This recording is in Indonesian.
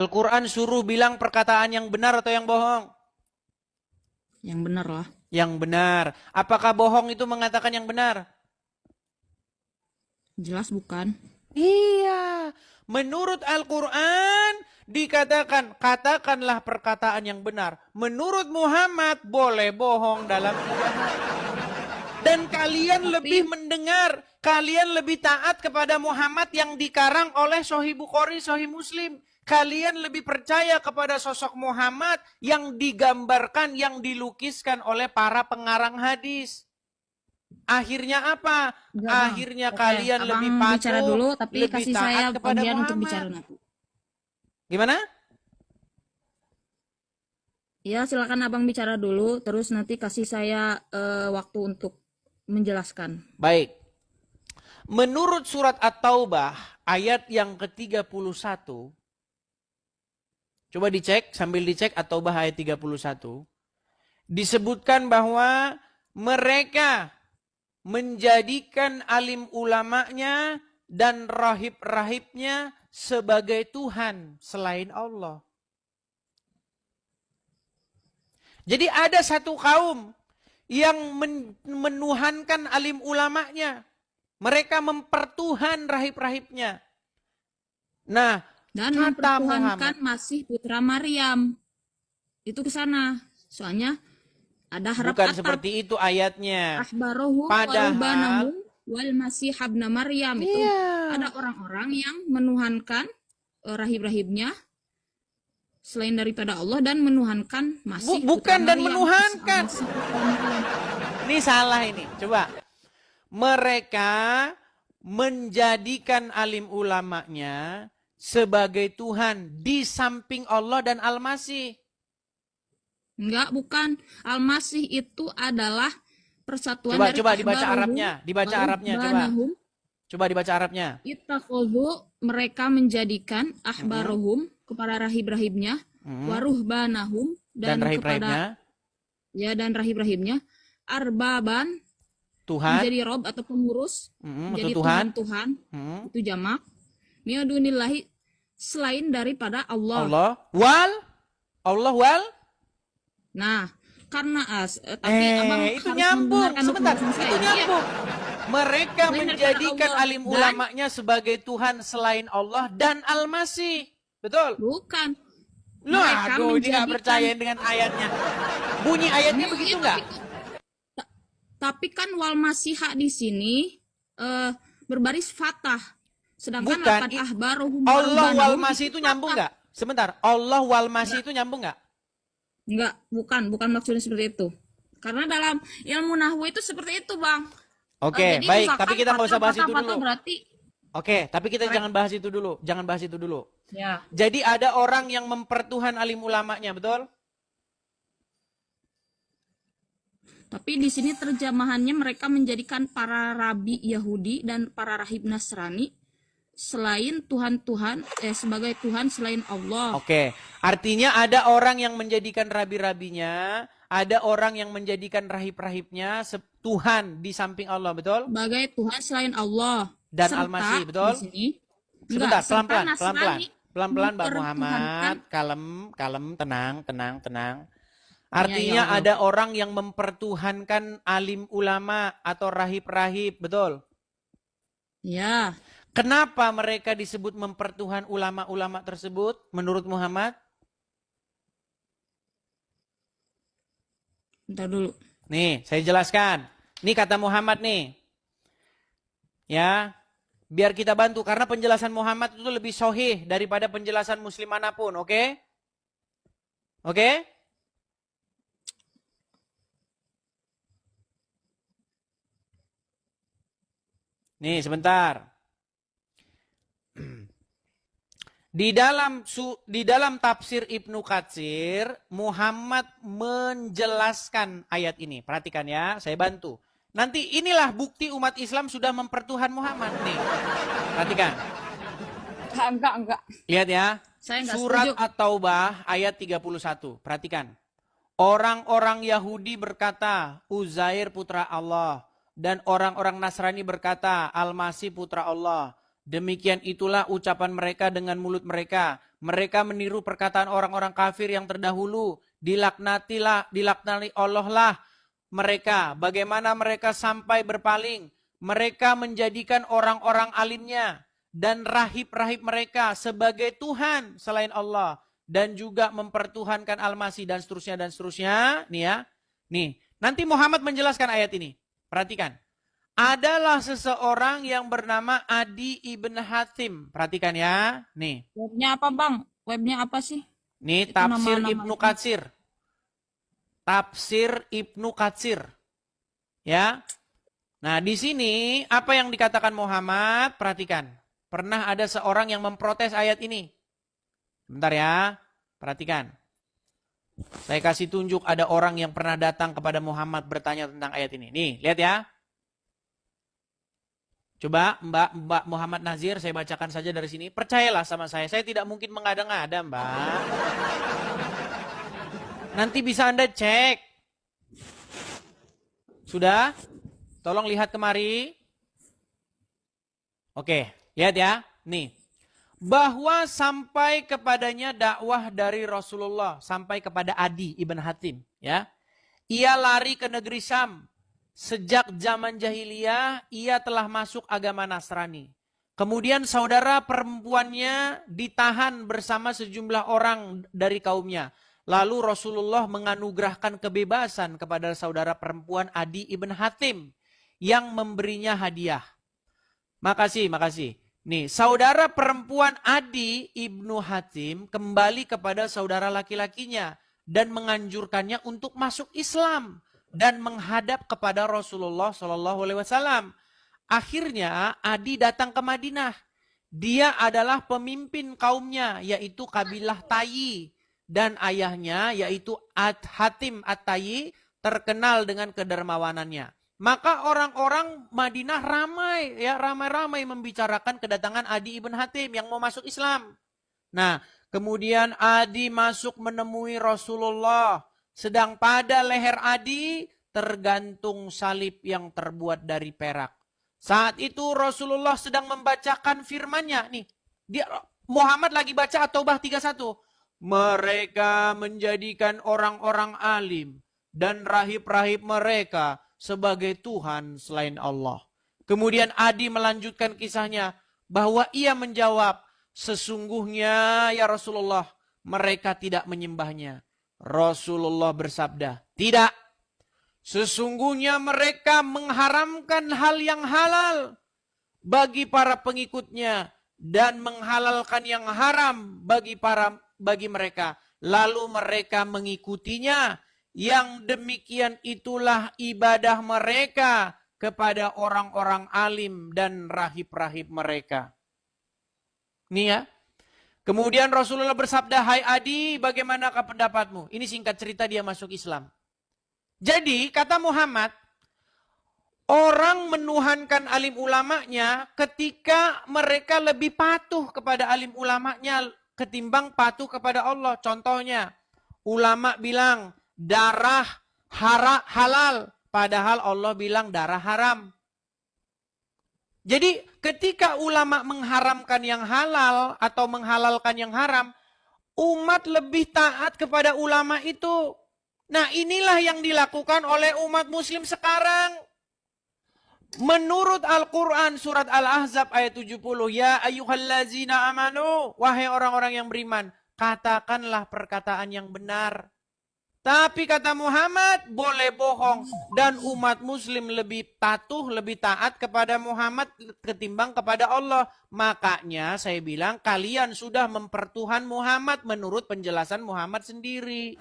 Al-Quran suruh bilang perkataan yang benar atau yang bohong? Yang benar lah. Yang benar. Apakah bohong itu mengatakan yang benar? Jelas bukan. Iya. Menurut Al-Quran dikatakan, katakanlah perkataan yang benar. Menurut Muhammad boleh bohong dalam ibadah. Dan kalian lebih mendengar, kalian lebih taat kepada Muhammad yang dikarang oleh Sahih Bukhari, Sahih Muslim. Kalian lebih percaya kepada sosok Muhammad yang digambarkan, yang dilukiskan oleh para pengarang hadis. Akhirnya apa? Enggak, Bang. Akhirnya Oke, kalian Abang lebih bicara patuh, dulu, tapi lebih kasih saya taat kepada bagian untuk bicara Muhammad. nanti. Gimana? Ya, silakan Abang bicara dulu, terus nanti kasih saya waktu untuk menjelaskan. Baik. Menurut surat At-Taubah ayat yang ke-31, coba dicek, sambil dicek At-Taubah ayat 31, disebutkan bahwa mereka menjadikan alim ulamanya dan rahib-rahibnya sebagai Tuhan selain Allah. Jadi ada satu kaum yang menuhankan alim ulamanya. Mereka mempertuhan rahib-rahibnya. Nah, Dan kata mempertuhankan Muhammad, Masih putra Maryam. Itu ke sana. Soalnya ada harap bukan atap. seperti itu ayatnya. Ahbarohum Padahal, warubanahum wal Masih habna Maryam. Itu iya, ada orang-orang yang menuhankan rahib-rahibnya selain daripada Allah dan menuhankan Masih putra bukan dan Maryam. menuhankan. Masih putra Maryam. Ini salah ini. Coba. Mereka menjadikan alim ulamanya sebagai Tuhan di samping Allah dan Al-Masih. Enggak, bukan. Al-Masih itu adalah persatuan Coba, dari coba dibaca Ahbaruhum Arabnya. Dibaca Arabnya, coba. waruhbanahum. Coba dibaca Arabnya. Ittakhadhu, mereka menjadikan ahbaruhum kepada rahib-rahibnya, waruhbanahum Dan dan rahib-rahibnya, kepada ya dan rahib-rahibnya, arbaban Tuhan, menjadi rob atau pengurus, menjadi untuk Tuhan, Tuhan, itu jamak. Mi'adunillahi, selain daripada Allah. Allah wal. Nah, karena tapi abang Itu harus nyambung. mendengarkan Sebentar, penjelasan saya. itu nyambung. Mereka Selain daripada menjadikan Allah alim dan- ulamanya sebagai Tuhan selain Allah dan Al-Masih. Betul? Bukan. Loh, Mereka aduh, ini gak menjadikan- percaya dengan ayatnya. Bunyi ayatnya begitu nggak? Tapi kan wal masiha di sini berbaris fatah. Sedangkan Bukan. lapan ahbaruhum Allah wal warubanahum masih itu nyambung fathah. nggak? Sebentar. Allah wal masih itu nyambung nggak? Enggak, bukan maksudnya seperti itu. Karena dalam ilmu nahwu itu seperti itu, Bang. Oke, Jadi baik. misalkan Tapi kita nggak usah bahas itu fatah dulu. berarti Oke, tapi kita jangan bahas itu dulu. Jangan bahas itu dulu. ya. Jadi ada orang yang mempertuhan alim ulamanya, betul? Tapi di sini terjemahannya mereka menjadikan para rabi Yahudi dan para rahib Nasrani selain Tuhan-Tuhan sebagai Tuhan selain Allah. Oke, artinya ada orang yang menjadikan rabi-rabinya, ada orang yang menjadikan rahib-rahibnya Tuhan di samping Allah, betul? Sebagai Tuhan selain Allah. Dan Serta Al-Masih, betul? Di sini, Sebentar, serta pelan-pelan, Nasrani pelan-pelan. Pelan-pelan, Mbak mempertuhankan- Muhammad. Kalem, tenang. Artinya ya Allah. ada orang yang mempertuhankan alim ulama atau rahib-rahib, betul? Ya, Kenapa mereka disebut mempertuhan ulama-ulama tersebut menurut Muhammad? bentar dulu. Nih, saya jelaskan. Ini kata Muhammad nih. Ya, biar kita bantu. Karena penjelasan Muhammad itu lebih sahih daripada penjelasan muslim manapun, oke? Oke? Nih, sebentar. Di dalam tafsir Ibnu Katsir, Muhammad menjelaskan ayat ini. Perhatikan ya, saya bantu. Nanti inilah bukti umat Islam sudah mempertuhan Muhammad nih. Perhatikan. Enggak. Lihat ya. Saya enggak Surat setuju. At-Taubah ayat 31. Perhatikan. Orang-orang Yahudi berkata, Uzair putra Allah. Dan orang-orang Nasrani berkata, Al-Masih putra Allah. Demikian itulah ucapan mereka dengan mulut mereka. Mereka meniru perkataan orang-orang kafir yang terdahulu. Dilaknati Allah lah mereka. Bagaimana mereka sampai berpaling. Mereka menjadikan orang-orang alimnya dan rahib-rahib mereka sebagai Tuhan selain Allah. Dan juga mempertuhankan Al-Masih dan seterusnya dan seterusnya. Nih ya. Nih. Nanti Muhammad menjelaskan ayat ini. Perhatikan. Adalah seseorang yang bernama Adi ibn Hatim. Perhatikan ya. Nih. Webnya apa bang? Webnya apa sih? Nih Itu Tafsir nama-nama Ibnu itu. Katsir. Tafsir Ibnu Katsir. Ya. Nah, di sini apa yang dikatakan Muhammad? Perhatikan. Pernah ada seorang yang memprotes ayat ini. Bentar ya. Perhatikan. Saya kasih tunjuk ada orang yang pernah datang kepada Muhammad bertanya tentang ayat ini. Nih, lihat ya. Coba Mbak Muhammad Nazir, saya bacakan saja dari sini. Percayalah sama saya tidak mungkin mengada-ngada Mbak. Nanti bisa Anda cek. Sudah? Tolong lihat kemari. Oke, lihat ya. Nih. Bahwa sampai kepadanya dakwah dari Rasulullah. Sampai kepada Adi ibn Hatim. Ya. Ia lari ke negeri Syam. Sejak zaman jahiliyah, ia telah masuk agama Nasrani. Kemudian saudara perempuannya ditahan bersama sejumlah orang dari kaumnya. Lalu Rasulullah menganugerahkan kebebasan kepada saudara perempuan Adi ibn Hatim yang memberinya hadiah. Makasih. Nih, saudara perempuan Adi ibnu Hatim kembali kepada saudara laki-lakinya dan menganjurkannya untuk masuk Islam dan menghadap kepada Rasulullah SAW. Akhirnya Adi datang ke Madinah. Dia adalah pemimpin kaumnya, yaitu kabilah Tayyi. Dan ayahnya, yaitu Hatim At-Tayyi, terkenal dengan kedermawanannya. Maka orang-orang Madinah ramai membicarakan kedatangan Adi ibn Hatim yang mau masuk Islam. Nah, kemudian Adi masuk menemui Rasulullah. Sedang pada leher Adi tergantung salib yang terbuat dari perak. Saat itu Rasulullah sedang membacakan firman-Nya. Nih, Muhammad lagi baca At-Taubah 31. Mereka menjadikan orang-orang alim dan rahib-rahib mereka sebagai Tuhan selain Allah. Kemudian Adi melanjutkan kisahnya bahwa ia menjawab, sesungguhnya ya Rasulullah, mereka tidak menyembahnya. Rasulullah bersabda, tidak. Sesungguhnya mereka mengharamkan hal yang halal bagi para pengikutnya dan menghalalkan yang haram bagi mereka. Lalu mereka mengikutinya. Yang demikian itulah ibadah mereka kepada orang-orang alim dan rahib-rahib mereka. Nih ya. Kemudian Rasulullah bersabda, hai Adi, bagaimanakah pendapatmu? Ini singkat cerita dia masuk Islam. Jadi kata Muhammad, orang menuhankan alim ulamanya ketika mereka lebih patuh kepada alim ulamanya ketimbang patuh kepada Allah. Contohnya, ulama bilang darah halal, padahal Allah bilang darah haram. Jadi ketika ulama mengharamkan yang halal atau menghalalkan yang haram, umat lebih taat kepada ulama itu. Nah, inilah yang dilakukan oleh umat muslim sekarang. Menurut Al-Quran surat Al-Ahzab ayat 70, ya ayyuhallazina amanu, wahai orang-orang yang beriman, katakanlah perkataan yang benar. Tapi kata Muhammad, boleh bohong. Dan umat muslim lebih patuh, lebih taat kepada Muhammad ketimbang kepada Allah. Makanya saya bilang, kalian sudah mempertuhan Muhammad menurut penjelasan Muhammad sendiri.